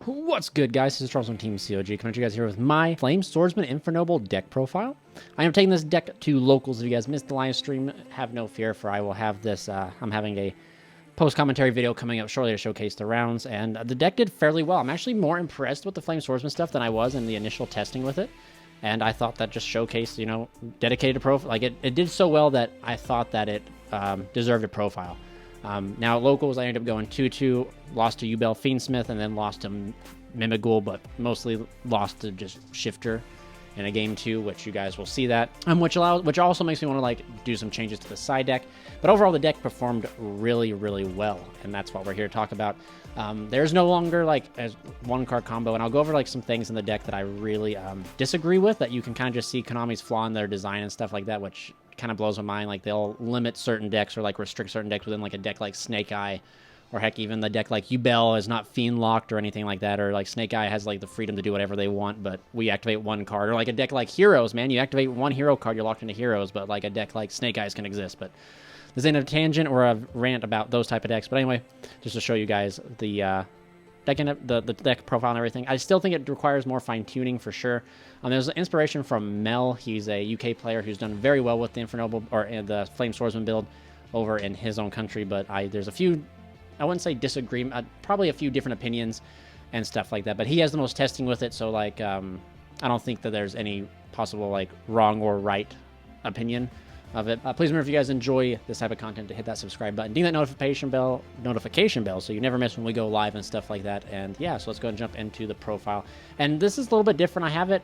What's good, guys? This is Charles from Team COG coming to you guys here with my Flame Swordsman Infernoble deck profile. I am taking this deck to locals. If you guys missed the live stream, have no fear, for I will have this. I'm having a post-commentary video coming up shortly to showcase the rounds, and the deck did fairly well. I'm actually more impressed with the Flame Swordsman stuff than I was in the initial testing with it, and I thought that just showcased, you know, dedicated profile. Like, it did so well that I thought that it deserved a profile. Now at locals, I ended up going 2-2, lost to YuGiOh Fiendsmith, and then lost to Mimigul, but mostly lost to just Shifter in a game 2, which you guys will see that, which also makes me want to like do some changes to the side deck. But overall, the deck performed really well, and that's what we're here to talk about. There's no longer like as one card combo, and I'll go over like some things in the deck that I really disagree with, that you can kind of just see Konami's flaw in their design and stuff like that, which kind of blows my mind. Like, they'll limit certain decks or like restrict certain decks within like a deck like Snake Eye, or heck, even the deck like YuGiOh is not fiend locked or anything like that, or like Snake Eye has like the freedom to do whatever they want, but we activate one card. Or like a deck like Heroes, man, you activate one hero card, you're locked into Heroes, but like a deck like Snake Eyes can exist. But this ain't a tangent or a rant about those type of decks. But anyway, just to show you guys the deck profile and everything, I still think it requires more fine tuning for sure. There's inspiration from Mel. He's a UK player who's done very well with the Infernoble or the Flame Swordsman build over in his own country. But there's a few, I wouldn't say disagreement, probably a few different opinions and stuff like that. But he has the most testing with it, so like I don't think that there's any possible like wrong or right opinion of it. Please remember, if you guys enjoy this type of content, to hit that subscribe button, ding that notification bell, so you never miss when we go live and stuff like that. And yeah, so let's go and jump into the profile. And this is a little bit different. I have it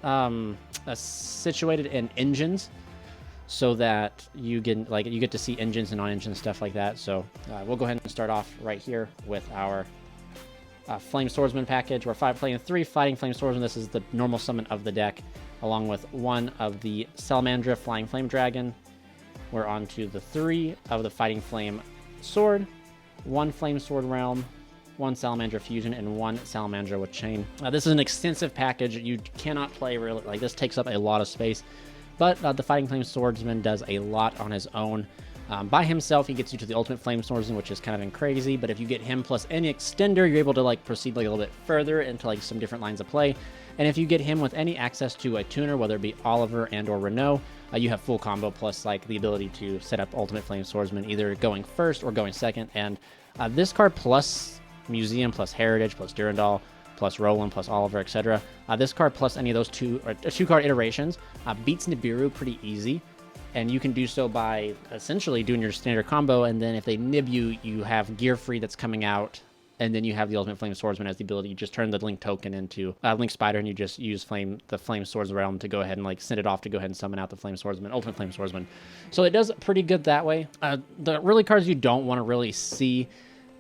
situated in engines, so that you get to see engines and non-engine stuff like that. So we'll go ahead and start off right here with our Flame Swordsman package. We're playing 3 Fighting Flame Swordsman. This is the normal summon of the deck, along with 1 of the Salamandra Flying Flame Dragon. We're on to the 3 of the Fighting Flame Sword, 1 Flame Sword Realm, 1 Salamandra Fusion, and 1 Salamandra with Chain. This is an extensive package. You cannot play really, like, this takes up a lot of space, but the Fighting Flame Swordsman does a lot on his own. By himself, he gets you to the Ultimate Flame Swordsman, which is kind of crazy, but if you get him plus any extender, you're able to like proceed like a little bit further into like some different lines of play. And if you get him with any access to a tuner, whether it be Oliver and or Renault, you have full combo, plus like the ability to set up Ultimate Flame Swordsman either going first or going second. And this card plus Museum, plus Heritage, plus Durandal, plus Roland, plus Oliver, etc. This card plus any of those two card iterations beats Nibiru pretty easy. And you can do so by essentially doing your standard combo, and then if they nib you, you have Gear Free that's coming out, and then you have the Ultimate Flame Swordsman as the ability. You just turn the Link token into Link Spider, and you just use the Flame Swords Realm to go ahead and like send it off to go ahead and summon out the Flame Swordsman, Ultimate Flame Swordsman. So it does pretty good that way. The really cards you don't want to really see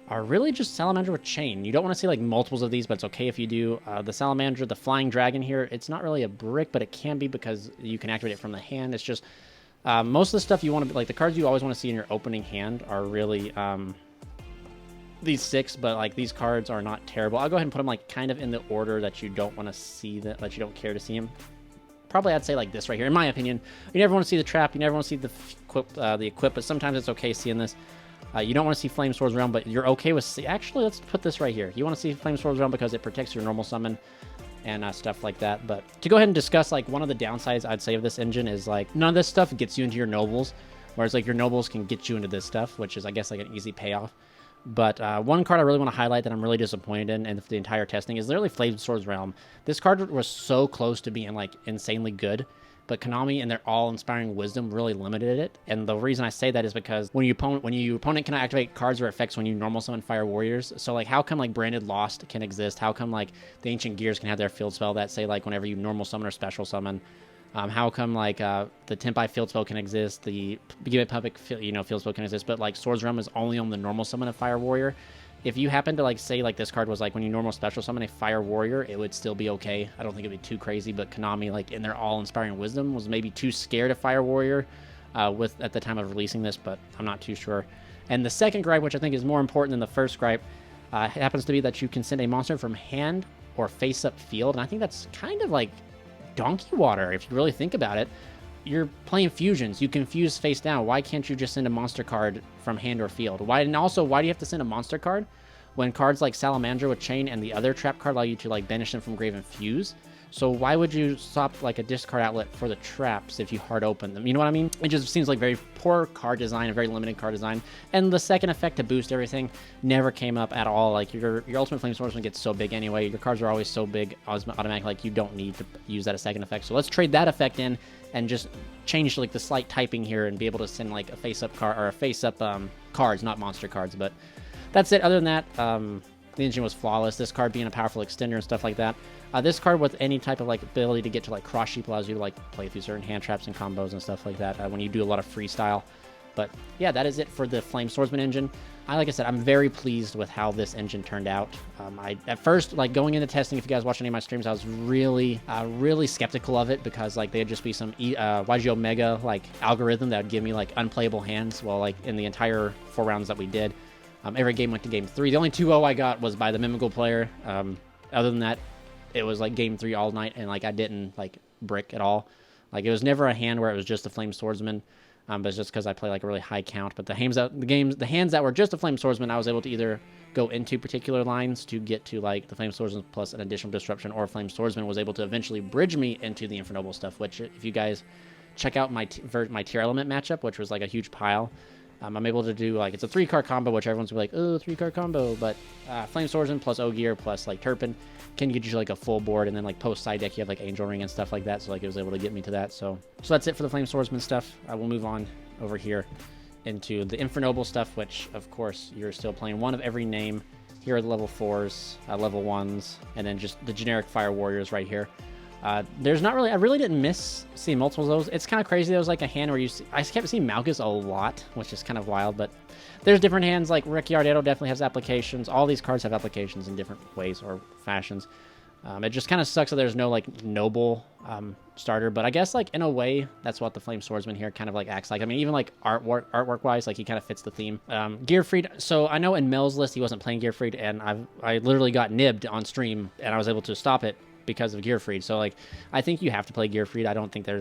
are really just Salamandra with Chain. You don't want to see like multiples of these, but it's okay if you do. The Salamandra, the Flying Dragon here, it's not really a brick, but it can be because you can activate it from the hand. It's just most of the stuff you want to, like the cards you always want to see in your opening hand are really these 6, but like these cards are not terrible. I'll go ahead and put them like kind of in the order that you don't want to see, that you don't care to see them. Probably I'd say like this right here, in my opinion. You never want to see the trap, you never want to see the equip, but sometimes it's okay seeing this. You don't want to see Flame Swords Realm, but you're okay with actually, let's put this right here. You want to see Flame Swords Realm because it protects your normal summon and stuff like that. But to go ahead and discuss like one of the downsides I'd say of this engine is like none of this stuff gets you into your nobles, whereas like your nobles can get you into this stuff, which is I guess like an easy payoff. But one card I really want to highlight that I'm really disappointed in, and the entire testing, is literally Flame Swords Realm. This card was so close to being like insanely good, but Konami and their all-inspiring wisdom really limited it. And the reason I say that is because when your opponent cannot activate cards or effects when you normal summon Fire Warriors, so like how come like Branded Lost can exist? How come like the Ancient Gears can have their field spell that say like whenever you normal summon or special summon? How come like the Tempai field spell can exist, the Gimmick Puppet field spell can exist, but like Swords Realm is only on the normal summon of Fire Warrior? If you happen to like say like this card was like when you normal special summon a Fire Warrior, it would still be okay. I don't think it'd be too crazy, but Konami, like in their all-inspiring wisdom, was maybe too scared of Fire Warrior at the time of releasing this, but I'm not too sure. And the second gripe, which I think is more important than the first gripe, happens to be that you can send a monster from hand or face-up field, and I think that's kind of like donkey water if you really think about it. You're playing fusions. You can fuse face down. Why can't you just send a monster card from hand or field? And also, why do you have to send a monster card? when cards like Salamander with Chain and the other trap card allow you to like banish them from grave and fuse. So why would you swap like a discard outlet for the traps if you hard open them? You know what I mean? It just seems like very poor card design, a very limited card design. And the second effect to boost everything never came up at all. Like your Ultimate Flame Swordsman gets so big anyway. Your cards are always so big automatically, like you don't need to use that as second effect. So let's trade that effect in and just change like the slight typing here and be able to send like a face-up card or a face-up cards, not monster cards. But that's it. Other than that, the engine was flawless. This card being a powerful extender and stuff like that. This card with any type of like ability to get to like cross sheep allows you to like play through certain hand traps and combos and stuff like that when you do a lot of freestyle. But yeah, that is it for the Flame Swordsman engine. Like I said, I'm very pleased with how this engine turned out. I at first, like going into testing, if you guys watch any of my streams, I was really skeptical of it because like there'd just be some YuGiOh Mega like algorithm that would give me like unplayable hands. Well, like in the entire 4 rounds that we did, every game went to game 3. The only 2-0 I got was by the Mimical player. Other than that, it was like game 3 all night, and like I didn't like brick at all. Like it was never a hand where it was just a Flame Swordsman. But it's just because I play like a really high count. But the hands that were just a Flame Swordsman, I was able to either go into particular lines to get to like the Flame Swordsman plus an additional disruption, or Flame Swordsman was able to eventually bridge me into the Infernoble stuff. Which, if you guys check out my tier element matchup, which was like a huge pile, I'm able to do like it's a 3-card combo, which everyone's gonna be like, oh, 3-card combo. But Flame Swordsman plus Ogier plus like Turpin can get you like a full board, and then like post side deck you have like Angel Ring and stuff like that. So like it was able to get me to that. So that's it for the Flame Swordsman stuff. I will move on over here into the Infernoble stuff, which of course you're still playing one of every name. Here are the level 4s, level 1s, and then just the generic Fire Warriors right here. There's not really, I really didn't miss seeing multiples of those. It's kind of crazy. There was like a hand where I kept seeing Malgus a lot, which is kind of wild, but there's different hands. Like Ricky Ardetto definitely has applications. All these cards have applications in different ways or fashions. It just kind of sucks that there's no like noble starter, but I guess like in a way that's what the Flame Swordsman here kind of like acts like. I mean, even like artwork wise, like he kind of fits the theme. Gearfried. So I know in Mel's list he wasn't playing Gearfried, and I literally got nibbed on stream, and I was able to stop it because of Gearfried. So like I think you have to play Gearfried.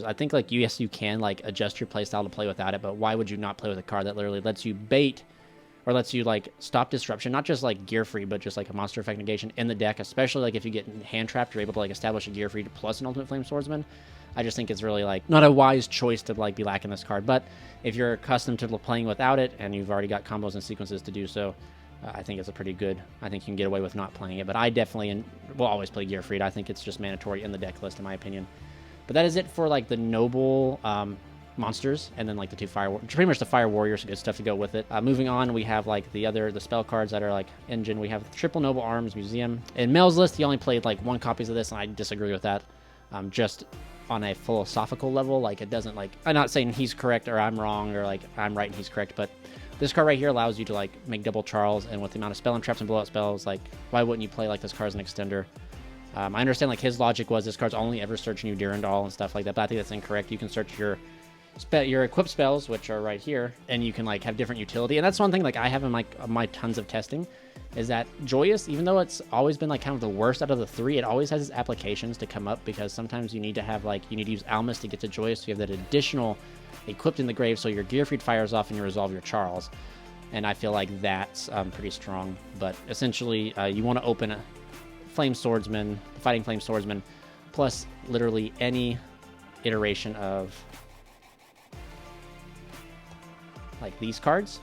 I think like yes, you can like adjust your playstyle to play without it, but why would you not play with a card that literally lets you bait or lets you like stop disruption, not just like Gearfried, but just like a monster effect negation in the deck, especially like if you get hand trapped, you're able to like establish a Gearfried plus an Ultimate Flame Swordsman. I just think it's really like not a wise choice to like be lacking this card, but if you're accustomed to playing without it and you've already got combos and sequences to do so, I think it's a pretty good. I think you can get away with not playing it, but I definitely will always play Gearfried. I think it's just mandatory in the deck list, in my opinion. But that is it for like the noble monsters, and then like the 2 pretty much the Fire Warriors, good stuff to go with it. Moving on, we have like the spell cards that are like engine. We have Triple Noble Arms Museum. In Mel's list, he only played like 1 copies of this, and I disagree with that. Just on a philosophical level, like it doesn't like, I'm not saying he's correct or I'm wrong or like I'm right and he's correct, but this card right here allows you to like make double Charles, and with the amount of spell and traps and blowout spells, like why wouldn't you play like this card as an extender? I understand like his logic was this card's only ever searching you Durandal and stuff like that, but I think that's incorrect. You can search your equipped spells, which are right here, and you can like have different utility. And that's one thing like I have in my tons of testing, is that Joyous, even though it's always been like kind of the worst out of the 3, it always has its applications to come up, because sometimes you need to have like, you need to use Almus to get to Joyous, so you have that additional equipped in the grave, so your Gearfried fires off and you resolve your Charles. And I feel like that's pretty strong. But essentially, you want to open a Flame Swordsman, the Fighting Flame Swordsman, plus literally any iteration of like these cards,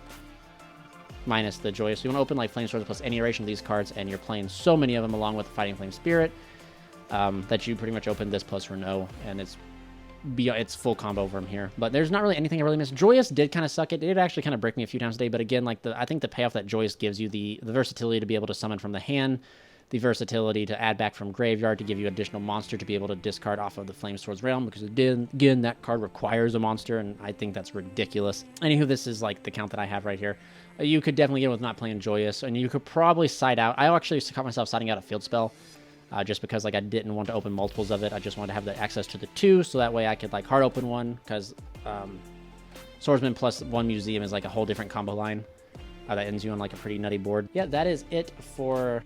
minus the Joyous. So you want to open like Flame Swordsman plus any iteration of these cards, and you're playing so many of them along with the Fighting Flame Spirit that you pretty much open this plus Renault, and it's full combo from here. But there's not really anything I really missed. Joyous did kind of suck. It did actually kind of break me a few times today, but again, like I think the payoff that Joyous gives you, the versatility to be able to summon from the hand, the versatility to add back from graveyard to give you additional monster to be able to discard off of the Flame Sword's realm, because again, that card requires a monster, and I think that's ridiculous. Anywho, this is like the count that I have right here. You could definitely get with not playing Joyous, and you could probably side out. I actually caught myself siding out a field spell, just because like I didn't want to open multiples of it. I just wanted to have the access to the 2, so that way I could like hard open one, because Swordsman plus 1 Museum is like a whole different combo line that ends you on like a pretty nutty board. Yeah, that is it for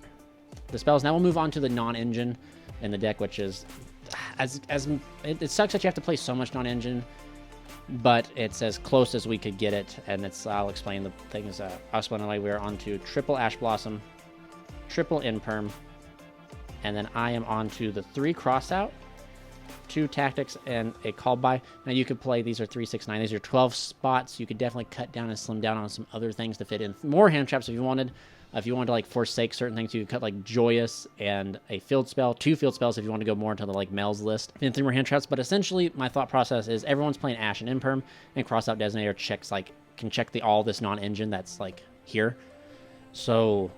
the spells. Now we'll move on to the non-engine in the deck, which is it sucks that you have to play so much non-engine, but it's as close as we could get it. And I'll explain the things. I'll explain why we're on to Triple Ash Blossom, triple Imperm, and then I am on to the 3 Crossout, 2 Tactics, and a Call By. Now you could play, these are 3, 6, 9. These are 12 spots. You could definitely cut down and slim down on some other things to fit in more hand traps if you wanted. If you wanted to like forsake certain things, you could cut like Joyous and a field spell, 2 field spells if you want to go more into the like Mel's list, and 3 more hand traps. But essentially, my thought process is everyone's playing Ash and Imperm, and Crossout Designator checks like can check the all this non-engine that's like here. So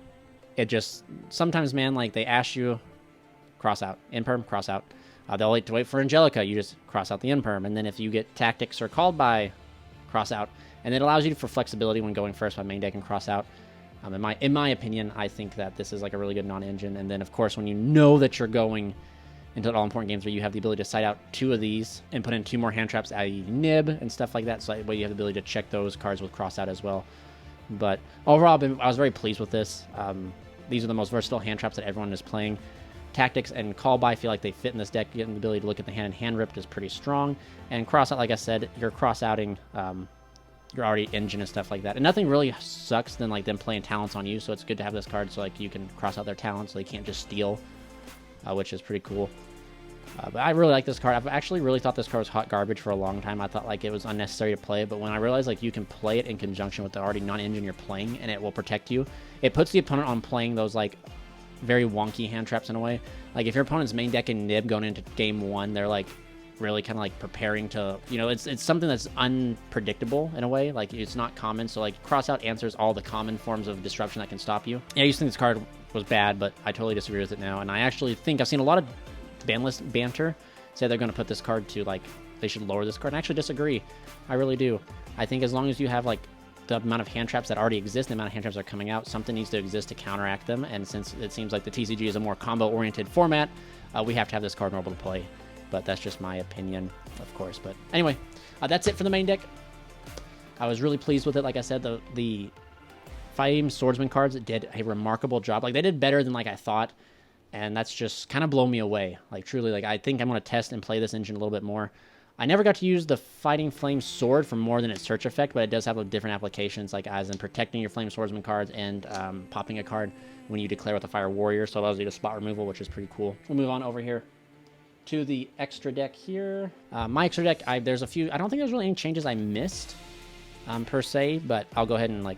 it just sometimes, man, like they ash you, Crossout, Imperm, Crossout. They'll like to wait for Angelica. You just cross out the Imperm, and then if you get Tactics or Called By, Crossout, and it allows you for flexibility when going first by main deck and Crossout. In my opinion, I think that this is like a really good non-engine. And then, of course, when you know that you're going into all-important games where you have the ability to side out 2 of these and put in 2 more hand traps, i.e. Nib and stuff like that, so that way you have the ability to check those cards with Crossout as well. But overall, I was very pleased with this. These are the most versatile hand traps that everyone is playing. Tactics and Call By feel like they fit in this deck. Getting the ability to look at the hand and hand ripped is pretty strong. And Crossout, like I said, you're cross-outing your already engine and stuff like that. And nothing really sucks than like them playing talents on you, so it's good to have this card so like you can cross out their talents so they can't just steal, which is pretty cool. But I really like this card. I've actually really thought this card was hot garbage for a long time. I thought like it was unnecessary to play, but when I realized like you can play it in conjunction with the already non-engine you're playing and it will protect you, it puts the opponent on playing those like very wonky hand traps in a way. Like if your opponent's main deck and Nib going into game 1, they're like really kind of like preparing to, you know, it's something that's unpredictable in a way. Like it's not common, so like Crossout answers all the common forms of disruption that can stop you. Yeah, I used to think this card was bad, but I totally disagree with it now, and I actually think I've seen a lot of ban list banter say they're going to put this card to like they should lower this card, and I actually disagree. I really do. I think as long as you have like the amount of hand traps that already exist, the amount of hand traps that are coming out, something needs to exist to counteract them, and since it seems like the TCG is a more combo oriented format, we have to have this card normal to play. But that's just my opinion, of course. But anyway, that's it for the main deck. I was really pleased with it. Like I said, the Flame Swordsman cards did a remarkable job. Like, they did better than, like, I thought. And that's just kind of blown me away. Like, truly, like, I think I'm going to test and play this engine a little bit more. I never got to use the Fighting Flame Sword for more than its search effect, but it does have different applications, like as in protecting your Flame Swordsman cards and popping a card when you declare with a Fire Warrior. So it allows you to spot removal, which is pretty cool. We'll move on over here to the extra deck here. My extra deck, there's a few, I don't think there's really any changes I missed per se, but I'll go ahead and like,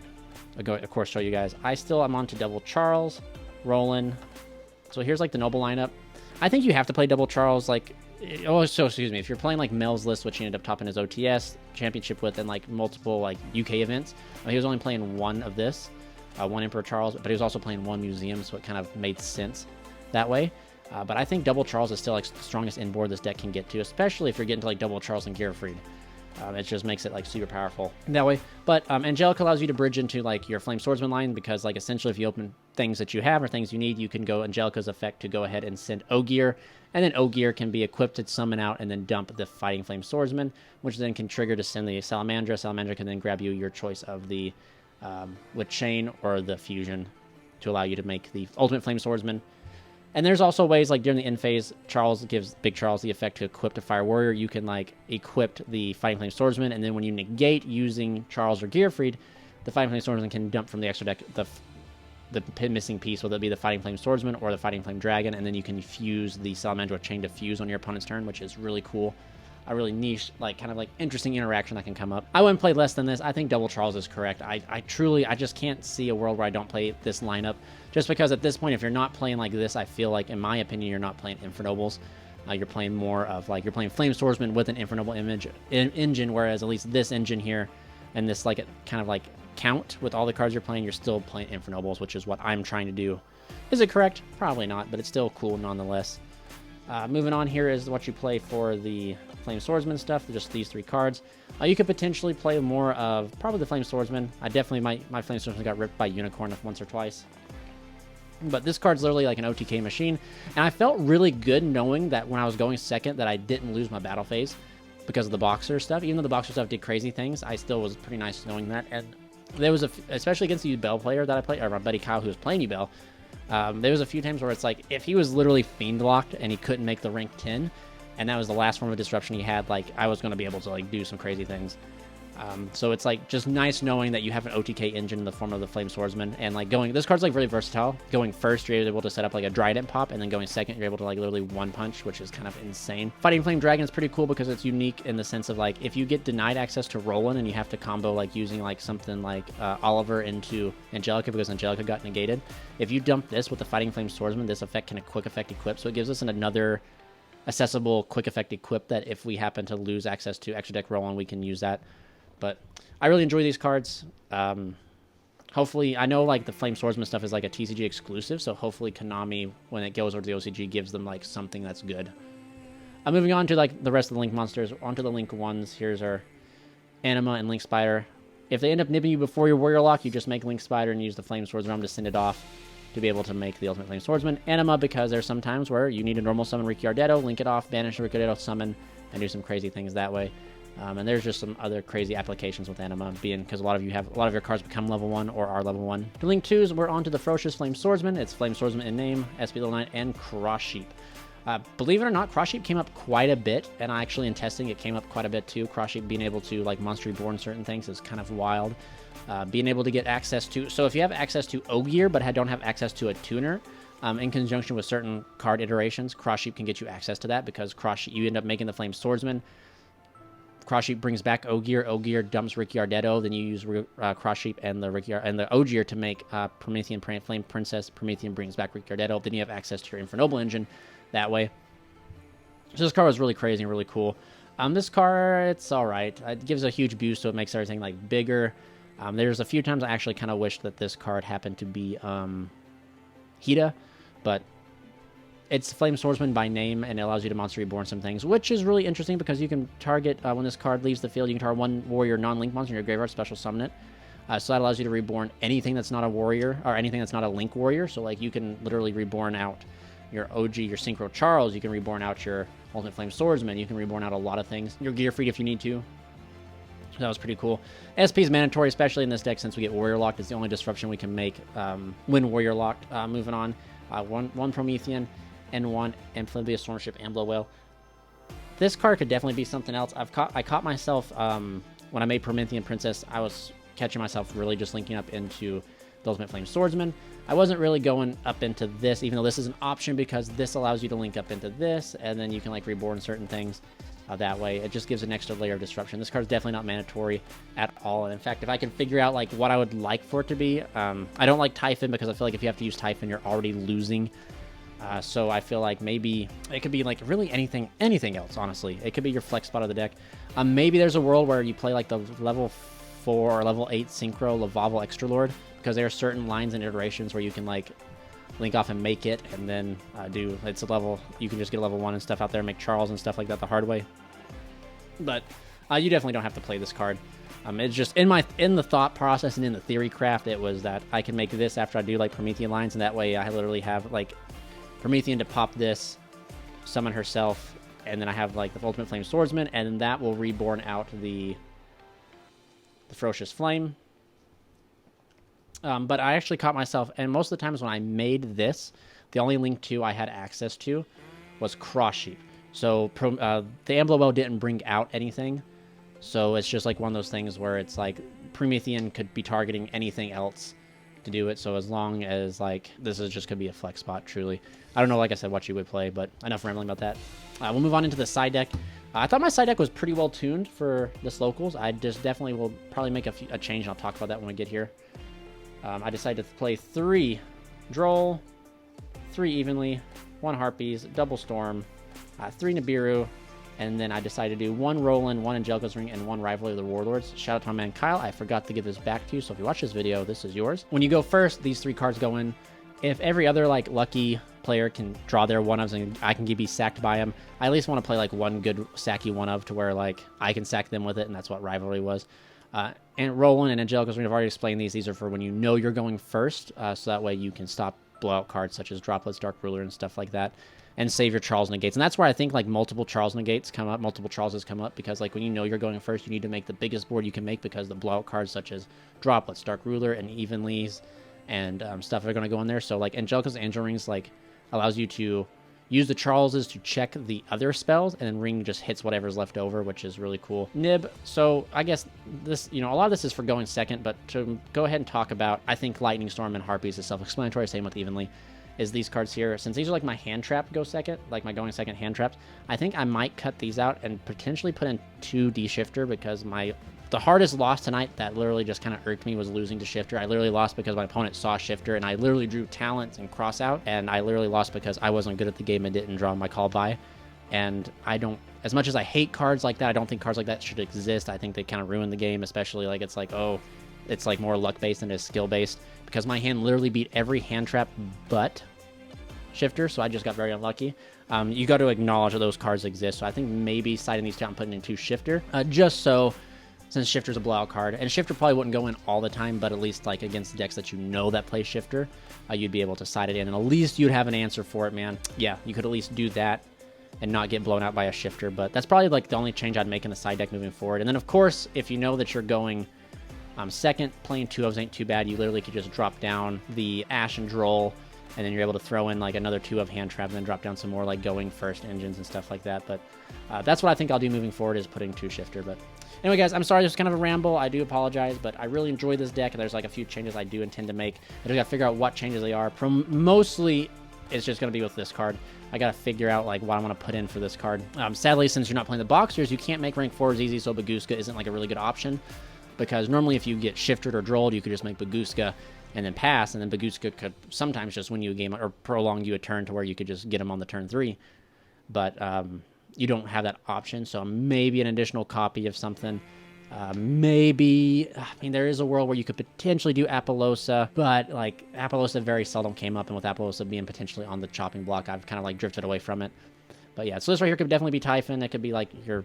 of course, show you guys. I'm on to Double Charles, Roland. So here's like the Noble lineup. I think you have to play Double Charles, like, excuse me, if you're playing like Mel's list, which he ended up topping his OTS championship with, and like multiple like UK events, he was only playing 1 of this, 1 Emperor Charles, but he was also playing 1 Museum, so it kind of made sense that way. But I think Double Charles is still like the strongest inboard this deck can get to, especially if you're getting to like Double Charles and Gearfried. It just makes it like super powerful that way. But Angelica allows you to bridge into like your Flame Swordsman line, because like essentially if you open things that you have or things you need, you can go Angelica's effect to go ahead and send Ogier, and then Ogier can be equipped to summon out and then dump the Fighting Flame Swordsman, which then can trigger to send the Salamandra. Salamandra can then grab you your choice of the with Chain or the Fusion to allow you to make the Ultimate Flame Swordsman. And there's also ways, like during the end phase, Charles gives Big Charles the effect to equip a Fire Warrior. You can like equip the Fighting Flame Swordsman, and then when you negate using Charles or Gearfried, the Fighting Flame Swordsman can dump from the extra deck the missing piece, whether it be the Fighting Flame Swordsman or the Fighting Flame Dragon, and then you can fuse the Salamandra with Chain to fuse on your opponent's turn, which is really cool. A really niche, like kind of like interesting interaction that can come up. I wouldn't play less than this. I think Double Charles is correct. I just can't see a world where I don't play this lineup, just because at this point, if you're not playing like this, I feel like, in my opinion, you're not playing Infernobles. You're playing more of like, you're playing Flame Swordsman with an Infernoble engine, whereas at least this engine here and this like kind of like count with all the cards you're playing, you're still playing Infernobles, which is what I'm trying to do. Is it correct? Probably not, but it's still cool nonetheless. Moving on, here is what you play for the Flame Swordsman stuff, just these 3 cards. You could potentially play more of probably the Flame Swordsman. I definitely, my Flame Swordsman got ripped by Unicorn once or twice. But this card's literally like an OTK machine, and I felt really good knowing that when I was going second that I didn't lose my battle phase because of the Boxer stuff. Even though the Boxer stuff did crazy things, I still was pretty nice knowing that. And there was especially against the Bell player that I played, or my buddy Kyle who was playing Bell. There was a few times where it's like, if he was literally Fiend locked and he couldn't make the rank 10, and that was the last form of disruption he had, like, I was going to be able to like do some crazy things. So it's like just nice knowing that you have an OTK engine in the form of the Flame Swordsman, and like this card's like really versatile. Going first, you're able to set up like a Trident pop, and then going second, you're able to like literally one punch, which is kind of insane. Fighting Flame Dragon is pretty cool because it's unique in the sense of like if you get denied access to Roland and you have to combo like using like something like Oliver into Angelica because Angelica got negated. If you dump this with the Fighting Flame Swordsman, this effect can a quick effect equip, so it gives us another accessible quick effect equip that if we happen to lose access to extra deck Roland, we can use that. But I really enjoy these cards. Hopefully, I know like the Flame Swordsman stuff is like a TCG exclusive, so hopefully Konami, when it goes over to the OCG, gives them like something that's good. Moving on to like the rest of the Link monsters, onto the Link ones. Here's our Anima and Link Spider. If they end up nipping you before your Warrior Lock, you just make Link Spider and use the Flame Swordsman to send it off to be able to make the Ultimate Flame Swordsman. Anima, because there's some times where you need a normal summon Ricciardetto, link it off, banish Ricciardetto, summon, and do some crazy things that way. And there's just some other crazy applications with Anima, being because a lot of your cards become level 1 or are level 1. To Link 2s, we're on to the Ferocious Flame Swordsman. It's Flame Swordsman in name, SP Little Knight, and Cross Sheep. Believe it or not, Cross Sheep came up quite a bit, and actually in testing it came up quite a bit too. Cross Sheep being able to like Monster Reborn certain things is kind of wild. Being able to get access to, so if you have access to Ogier but don't have access to a tuner, in conjunction with certain card iterations, Cross Sheep can get you access to that because you end up making the Flame Swordsman. Cross Sheep brings back Ogier. Ogier dumps Ricciardetto. Then you use Cross Sheep and the Ogier to make Promethean Flame Princess. Promethean brings back Ricciardetto. Then you have access to your Infernoble engine that way. So this card was really crazy and really cool. This card, it's all right. It gives a huge boost, so it makes everything like bigger. There's a few times I actually kind of wish that this card happened to be Hida, but it's Flame Swordsman by name, and it allows you to Monster Reborn some things, which is really interesting because you can target, when this card leaves the field, you can target one warrior non-link monster in your graveyard, special summon it. So that allows you to reborn anything that's not a warrior, or anything that's not a link warrior. So like you can literally reborn out your OG, your Synchro Charles, you can reborn out your Ultimate Flame Swordsman, you can reborn out a lot of things. Your Gear Freed if you need to. So that was pretty cool. SP is mandatory, especially in this deck since we get Warrior Locked. It's the only disruption we can make when Warrior Locked. Moving on, one Promethean and one Amphibious Stormship Amblo Whale. This card could definitely be something else. I caught myself when I made Promethean Princess. I was catching myself really just linking up into the Ultimate Flame Swordsman. I wasn't really going up into this, even though this is an option because this allows you to link up into this, and then you can like reborn certain things that way. It just gives an extra layer of disruption. This card's definitely not mandatory at all. And in fact, if I can figure out like what I would like for it to be, I don't like Typhon because I feel like if you have to use Typhon, you're already losing. So I feel like maybe it could be like really anything else, honestly. It could be your flex spot of the deck. Maybe there's a world where you play like the level 4 or level 8 Synchro Lavavel Extra Lord, because there are certain lines and iterations where you can like link off and make it, and then it's a level, you can just get a level 1 and stuff out there, make Charles and stuff like that the hard way. But you definitely don't have to play this card. It's just in the thought process and in the theory craft, it was that I can make this after I do like Promethean lines, and that way I literally have like Promethean to pop this, summon herself, and then I have like the Ultimate Flame Swordsman, and then that will reborn out the Ferocious Flame. But I actually caught myself, and most of the times when I made this, the only Link 2 I had access to was Cross Sheep. So the Amblo Well didn't bring out anything, so it's just like one of those things where it's like Promethean could be targeting anything else to do it, so as long as like this is just could be a flex spot, truly. I don't know, like I said, what you would play, but enough rambling about that. We'll move on into the side deck. I thought my side deck was pretty well tuned for this locals. I just definitely will probably make a change, and I'll talk about that when we get here. I decided to play 3 Droll, 3 Evenly, 1 Harpies, double Storm, 3 Nibiru, and then I decided to do 1 Roland, 1 Angelica's Ring, and 1 Rivalry of the Warlords. Shout out to my man Kyle. I forgot to give this back to you, so if you watch this video, this is yours. When you go first, these 3 cards go in. If every other like lucky player can draw their one-ofs and I can be sacked by them, I at least want to play like one good sacky one-of to where like I can sack them with it, and that's what Rivalry was. And Roland and Angelica's Ring, I've already explained these. These are for when you know you're going first, so that way you can stop blowout cards such as Droplets, Dark Ruler, and stuff like that, and save your Charles Negates. And that's where I think like multiple Charles Negates come up, multiple Charleses come up, because like when you know you're going first, you need to make the biggest board you can make, because the blowout cards such as Droplets, Dark Ruler, and Evenlies, and stuff are going to go in there. So like Angelica's Angel Rings like allows you to use the Charleses to check the other spells, and then Ring just hits whatever's left over, which is really cool. Nib, so I guess this, a lot of this is for going second, but to go ahead and talk about, I think Lightning Storm and Harpies is self-explanatory, same with Evenly, is these cards here. Since these are like my hand trap go second, like my going second hand traps, I think I might cut these out and potentially put in 2 D-Shifter, because the hardest loss tonight that literally just kind of irked me was losing to Shifter. I literally lost because my opponent saw Shifter, and I literally drew Talents and Cross out, and I literally lost because I wasn't good at the game and didn't draw my call by. And I don't, as much as I hate cards like that, I don't think cards like that should exist. I think they kind of ruin the game, especially like it's like, oh, it's like more luck-based than it is skill-based, because my hand literally beat every hand trap but Shifter, so I just got very unlucky. You got to acknowledge that those cards exist, so I think maybe siding these two out and putting in 2 Shifter, just so, since Shifter's a blowout card, and Shifter probably wouldn't go in all the time, but at least like against decks that that play Shifter, you'd be able to side it in, and at least you'd have an answer for it, man. Yeah, you could at least do that and not get blown out by a Shifter, but that's probably like the only change I'd make in the side deck moving forward. And then of course, if you know that you're going second, playing 2 ofs ain't too bad. You literally could just drop down the Ash and Droll, and then you're able to throw in like another 2 of hand trap, and then drop down some more like going first engines and stuff like that. But that's what I think I'll do moving forward, is putting 2 Shifter. But anyway, guys, I'm sorry, this is kind of a ramble. I do apologize, but I really enjoy this deck, and there's like a few changes I do intend to make. I just got to figure out what changes they are. Mostly, it's just going to be with this card. I got to figure out like what I want to put in for this card. Sadly, since you're not playing the Boxers, you can't make rank 4s easy, so Baguska isn't like a really good option. Because normally if you get Shifted or Drolled, you could just make Baguska and then pass, and then Baguska could sometimes just win you a game or prolong you a turn to where you could just get him on the turn 3. But you don't have that option, so maybe an additional copy of something. Maybe, I mean, there is a world where you could potentially do Apollosa, but like Apollosa very seldom came up, and with Apollosa being potentially on the chopping block, I've kind of like drifted away from it. But yeah, so this right here could definitely be Typhon. It could be like your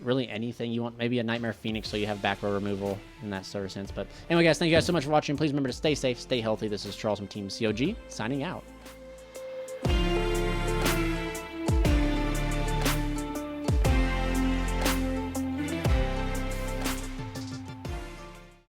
really anything you want, maybe a Nightmare Phoenix, so you have back row removal in that sort of sense. But anyway, guys, thank you guys so much for watching. Please remember to stay safe, stay healthy. This is Charles from Team COG, signing out.